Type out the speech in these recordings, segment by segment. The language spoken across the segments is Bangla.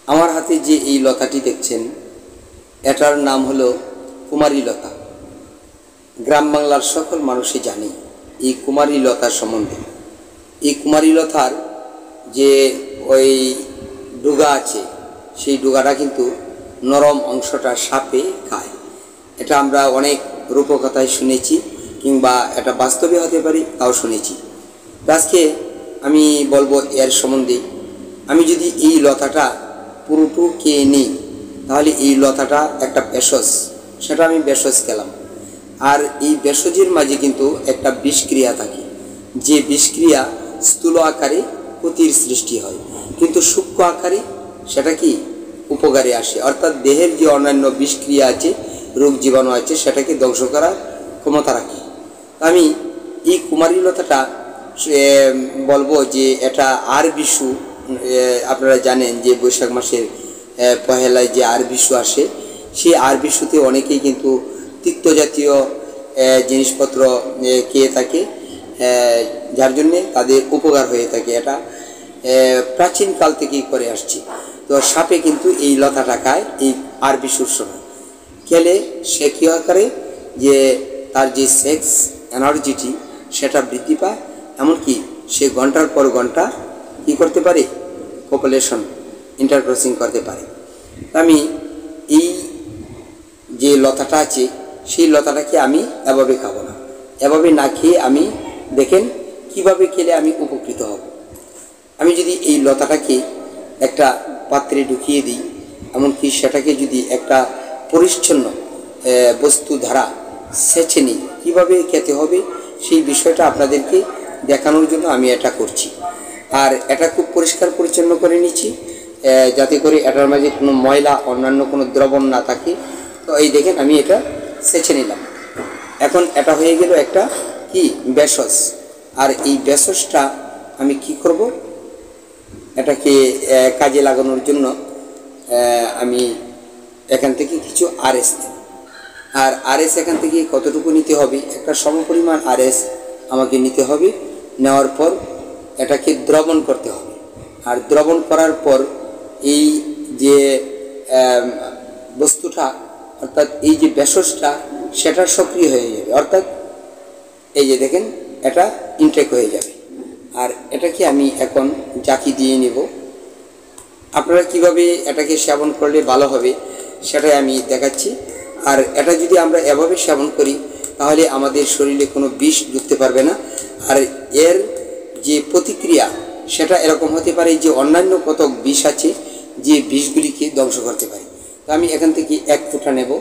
আমার হাতে যে এই লতাটি দেখছেন এটার নাম হলো কুমারী লতা। গ্রাম বাংলার সকল মানুষই জানে এই কুমারী লতার সম্বন্ধে। এই কুমারী লতার যে ওই ডুগা আছে সেই ডুগাটা কিন্তু নরম অংশটা সাপে খায়। এটা আমরা অনেক রূপকথায় শুনেছি কিংবা এটা বাস্তবে হতে পারে তাও শুনেছি। আজকে আমি বলবো এর সম্বন্ধে। আমি যদি এই লতাটা পুরোটু খেয়ে নিই তাহলে এই লতাটা একটা ভেষজ, সেটা আমি ভেষজ খেলাম। আর এই ভেষজের মাঝে কিন্তু একটা বিষক্রিয়া থাকে, যে বিষক্রিয়া স্থূল আকারে ক্ষতির সৃষ্টি হয়, কিন্তু সূক্ষ্ম আকারে সেটা কি উপকারে আসে। অর্থাৎ দেহের যে অন্যান্য বিষক্রিয়া আছে, রোগ জীবাণু আছে, সেটাকে ধ্বংস করার ক্ষমতা রাখে। আমি এই কুমারী লতাটা বলবো যে এটা আর বিশু, আপনারা জানেন যে বৈশাখ মাসের পহেলায় যে আর বিশু আসে, সেই আর বিশুতে অনেকেই কিন্তু তিক্ত জাতীয় জিনিসপত্র খেয়ে থাকে, যার জন্যে তাদের উপকার হয়ে থাকে। এটা প্রাচীনকাল থেকেই করে আসছি। তো সাপে কিন্তু এই লতাটা খায় এই আর বিশুর সময়। খেলে সে কী আকারে যে তার যে সেক্স এনার্জিটি সেটা বৃদ্ধি পায়, এমনকি সে ঘন্টার পর ঘন্টা কী করতে পারে, পপুলেশন ইন্টারক্রসিং করতে পারে। আমি এই যে লতাটা আছে সেই লতাটাকে আমি এভাবে খাবো না। এভাবে না খেয়ে আমি দেখেন কিভাবে খেলে আমি উপকৃত হব। আমি যদি এই লতাটাকে একটা পাত্রে ঢুকিয়ে দিই, এমনকি সেটাকে যদি একটা পরিচ্ছন্ন বস্তু দ্বারা সেচে নিই, কীভাবে খেতে হবে সেই বিষয়টা আপনাদেরকে দেখানোর জন্য আমি এটা করছি। আর এটা খুব পরিষ্কার পরিচ্ছন্ন করে নিচ্ছি, যাতে করে এটার মাঝে কোনো ময়লা অন্যান্য কোনো দ্রবণ না থাকে। তো এই দেখেন আমি এটা সেচে নিলাম। এখন এটা হয়ে গেল একটা কি ভেষজ। আর এই ভেষজটা আমি কি করব, এটাকে কাজে লাগানোর জন্য আমি এখান থেকে কিছু আরএস নেব। আর আরএস এখান থেকে কতটুকু নিতে হবে, একটা সমপরিমাণ আরএস আমাকে নিতে হবে। নেওয়ার পর এটাকে দ্রবণ করতে হবে। আর দ্রবণ করার পর এই যে বস্তুটা, অর্থাৎ এই যে ভেষজটা সেটা সক্রিয় হয়ে যাবে। অর্থাৎ এই যে দেখেন এটা ইনটেক হয়ে যাবে। আর এটাকে আমি এখন জাকি দিয়ে নেব। আপনারা কিভাবে এটাকে সেবন করলে ভালো হবে সেটাই আমি দেখাচ্ছি। আর এটা যদি আমরা এভাবে সেবন করি তাহলে আমাদের শরীরে কোনো বিষ ঢুকতে পারবে না। আর এর যে প্রতিক্রিয়া সেটা এরকম হতে পারে যে অন্যান্য কত বিষ আছে যে বিষগুলিকে ধ্বংস করতে পারে। তো আমি এখান থেকে এক ফোঁটা নেব,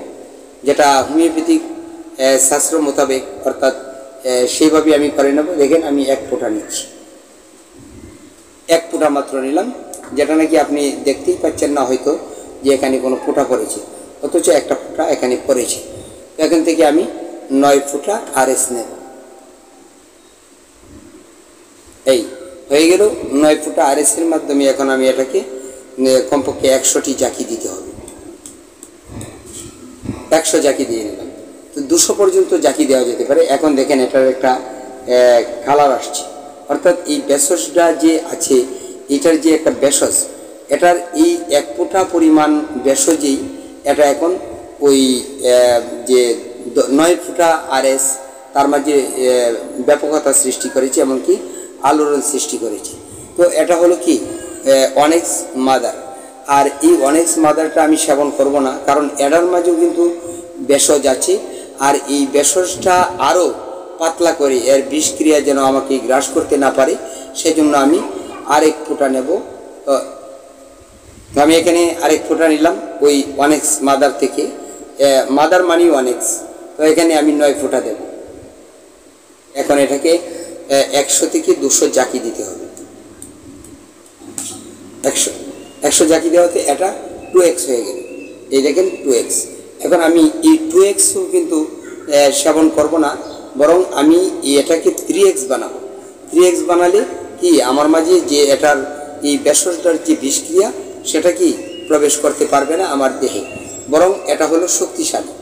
যেটা হোমিওপ্যাথিক শাস্ত্র মোতাবেক, অর্থাৎ সেইভাবে আমি করে নেব। দেখেন আমি এক ফোঁটা নিচ্ছি, এক ফোঁটা মাত্র নিলাম, যেটা নাকি আপনি দেখতেই পাচ্ছেন না হয়তো যে এখানে কোনো ফোঁটা পড়েছে, অথচ একটা ফোঁটা এখানে পড়েছে। তো এখান থেকে আমি 9 ফোঁটা আরএস নেব। এই হয়ে গেল 9 ফোঁটা আরএসের মাধ্যমে। এখন আমি এটাকে কমপক্ষে 100টি জাকি দিতে হবে। 100 জাকি দিয়ে নিলাম। তো 200 পর্যন্ত জাকি দেওয়া যেতে পারে। এখন দেখেন এটার একটা কালার আসছে, অর্থাৎ এই ভেষজটা যে আছে এটার যে একটা ভেষজ, এটার এই 1 ফোঁটা পরিমাণ ভেষজেই এটা এখন ওই যে 9 ফোঁটা আরএস তার মাঝে ব্যাপকতা সৃষ্টি করেছে, এমনকি আলোড়ন সৃষ্টি করেছে। তো এটা হলো কি অনেক্স মাদার। আর এই অনেক্স মাদারটা আমি সেবন করব না, কারণ এটার মাঝেও কিন্তু ভেষজ আছে। আর এই ভেষজটা আরও পাতলা করে এর বিষক্রিয়া যেন আমাকে গ্রাস করতে না পারে, সেজন্য আমি আরেক ফোঁটা নেব। তো আমি এখানে আরেক ফোঁটা নিলাম ওই অনেক্স মাদার থেকে, মাদার মানি অনেক্স। তো এখানে আমি 9 ফোঁটা দেব। এখন এটাকে 100 থেকে 200 জাকি দিতে হবে। 100 জাকি দেওয়াতে এটা 2x হয়ে গেল। এই দেখেন 2x। এখন আমি এই 2xও কিন্তু সেবন করব না, বরং আমি এটাকে 3x বানাবো। 3x বানালে কি আমার মাঝে যে এটার এই ভেষজটার যে বিষক্রিয়া সেটা কি প্রবেশ করতে পারবে না আমার দেহে, বরং এটা হলো শক্তিশালী।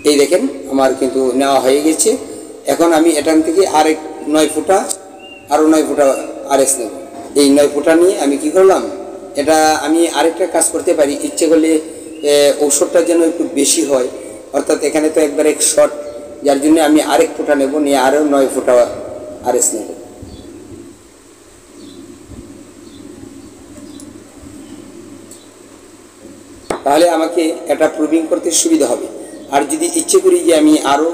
এই দেখেন আমার কিন্তু নেওয়া হয়ে গেছে। এখন আমি এখান থেকে আরেক 9 ফোঁটা আরও 9 ফোঁটা আরএস নেব। এই 9 ফোঁটা নিয়ে আমি কি করলাম, এটা আমি আরেকটা কাজ করতে পারি, ইচ্ছে করলে ঔষধটা যেন একটু বেশি হয়, অর্থাৎ এখানে তো একবার এক শট, যার জন্য আমি আরেক ফোঁটা নেব, নিয়ে আরও 9 ফোঁটা আরএস নেব। তাহলে আমাকে এটা প্রুভিং করতে সুবিধা হবে। আর যদি ইচ্ছে করি যে আমি আরও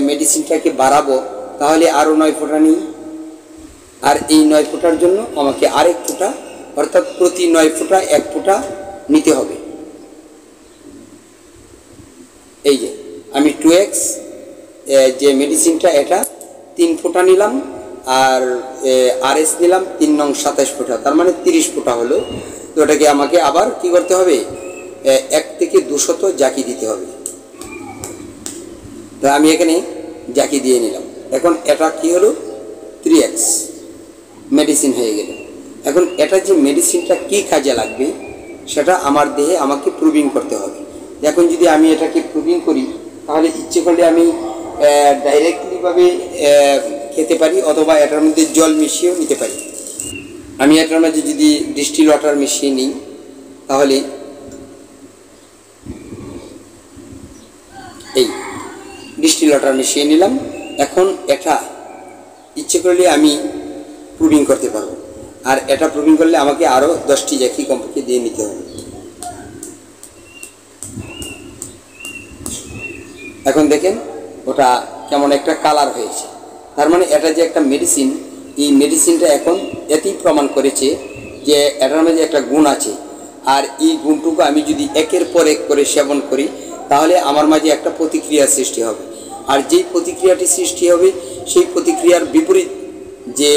মেডিসিনটাকে বাড়াবো, তাহলে আরও 9 ফোঁটা নিই। আর এই 9 ফোঁটার জন্য আমাকে আরেক ফোঁটা, অর্থাৎ প্রতি 9 ফোঁটা 1 ফোঁটা নিতে হবে। এই যে আমি 2x যে মেডিসিনটা, এটা 3 ফোঁটা নিলাম, আর আরএস নিলাম 3 নং 27 ফোঁটা, তার মানে 30 ফোঁটা হলো। তো ওটাকে আমাকে আবার কি করতে হবে, 1 থেকে 200 জাকি দিতে হবে। তো আমি এখানে জাকি দিয়ে নিলাম। এখন এটা কি হলো, 3x মেডিসিন হয়ে গেল। এখন এটা যে মেডিসিনটা কি কাজে লাগবে সেটা আমার দেহে আমাকে প্রুভিং করতে হবে। এখন যদি আমি এটাকে প্রুভিং করি, তাহলে ইচ্ছে করলে আমি ডাইরেক্টলিভাবে খেতে পারি, অথবা এটার মধ্যে জল মিশিয়েও নিতে পারি। আমি এটার মধ্যে যদি ডিস্টিল ওয়াটার মিশিয়ে নিই, তাহলে এই ডিস্টিল ওয়াটার মিশিয়ে নিলাম। এখন এটা ইচ্ছে করলে আমি প্রুভিং করতে পারবো, আর এটা প্রুভিং করলে আমাকে আরও 10টি জাকি কমপক্ষে দিয়ে নিতে হবে। এখন দেখেন ওটা কেমন একটা কালার হয়েছে, তার মানে এটা যে একটা মেডিসিন, এই মেডিসিনটা এখন এতেই প্রমাণ করেছে যে এটার মধ্যে একটা গুণ আছে। আর এই গুণটুকু আমি যদি একের পর এক করে সেবন করি, তাহলে আমার মাঝে একটা প্রতিক্রিয়া সৃষ্টি হবে। আর যেই প্রতিক্রিয়াটি সৃষ্টি হবে, সেই প্রতিক্রিয়ার বিপরীত যে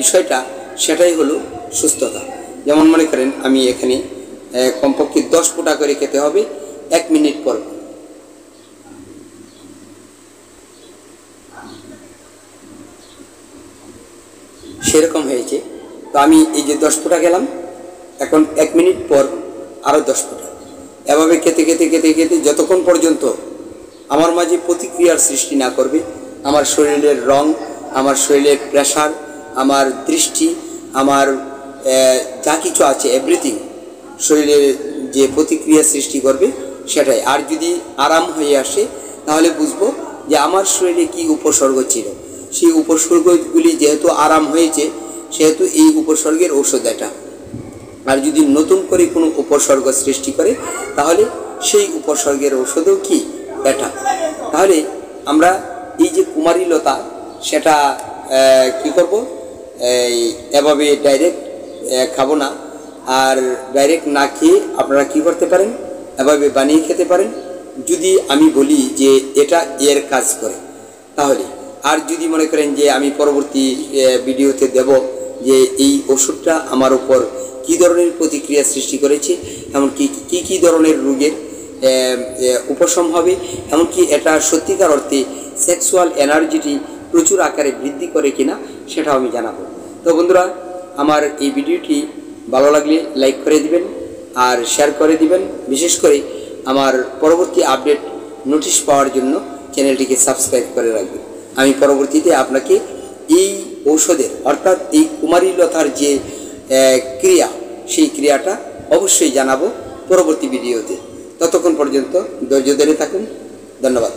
বিষয়টা, সেটাই হলো সুস্থতা। যেমন মনে করেন আমি এখানে কমপক্ষে 10 ফোঁটা করে খেতে হবে 1 মিনিট পর। সেরকম হয়েছে। তো আমি এই যে 10 ফোঁটা গেলাম, এখন 1 মিনিট পর আরও 10 ফোঁটা, এভাবে খেতে খেতে খেতে খেতে যতক্ষণ পর্যন্ত আমার মাঝে প্রতিক্রিয়ার সৃষ্টি না করবে, আমার শরীরের রং, আমার শরীরের প্রেশার, আমার দৃষ্টি, আমার যা কিছু আছে এভরিথিং শরীরের যে প্রতিক্রিয়া সৃষ্টি করবে সেটাই। আর যদি আরাম হয়ে আসে, তাহলে বুঝবো যে আমার শরীরে কি উপসর্গ ছিল, সেই উপসর্গগুলি যেহেতু আরাম হয়েছে, সেহেতু এই উপসর্গের ঔষধ এটা। আর যদি নতুন করে কোনো উপসর্গ সৃষ্টি করে, তাহলে সেই উপসর্গের ঔষধও কি এটা। তাহলে আমরা এই যে কুমারী লতা, সেটা কি করব, এভাবে ডাইরেক্ট খাবো না। আর ডাইরেক্ট না খেয়ে আপনারা কি করতে পারেন, এভাবে বানিয়ে খেতে পারেন, যদি আমি বলি যে এটা এর কাজ করে তাহলে। আর যদি মনে করেন যে আমি পরবর্তী ভিডিওতে দেব যে এই ওষুধটা আমার উপর কী ধরনের প্রতিক্রিয়া সৃষ্টি করেছে, এমনকি কী কী ধরনের রোগের উপশম হবে, এমনকি এটা সত্যিকার অর্থে সেক্সুয়াল এনার্জিটি প্রচুর আকারে বৃদ্ধি করে কিনা, সেটাও আমি জানাবো। তো বন্ধুরা, আমার এই ভিডিওটি ভালো লাগলে লাইক করে দিবেন আর শেয়ার করে দিবেন। বিশেষ করে আমার পরবর্তী আপডেট নোটিশ পাওয়ার জন্য চ্যানেলটিকে সাবস্ক্রাইব করে রাখবেন। আমি পরবর্তীতে আপনাকে এই ঔষধের, অর্থাৎ এই কুমারী লতার যে ক্রিয়া, সেই ক্রিয়াটা অবশ্যই জানাবো পরবর্তী ভিডিওতে। ততক্ষণ পর্যন্ত ধৈর্য ধরে থাকুন। ধন্যবাদ।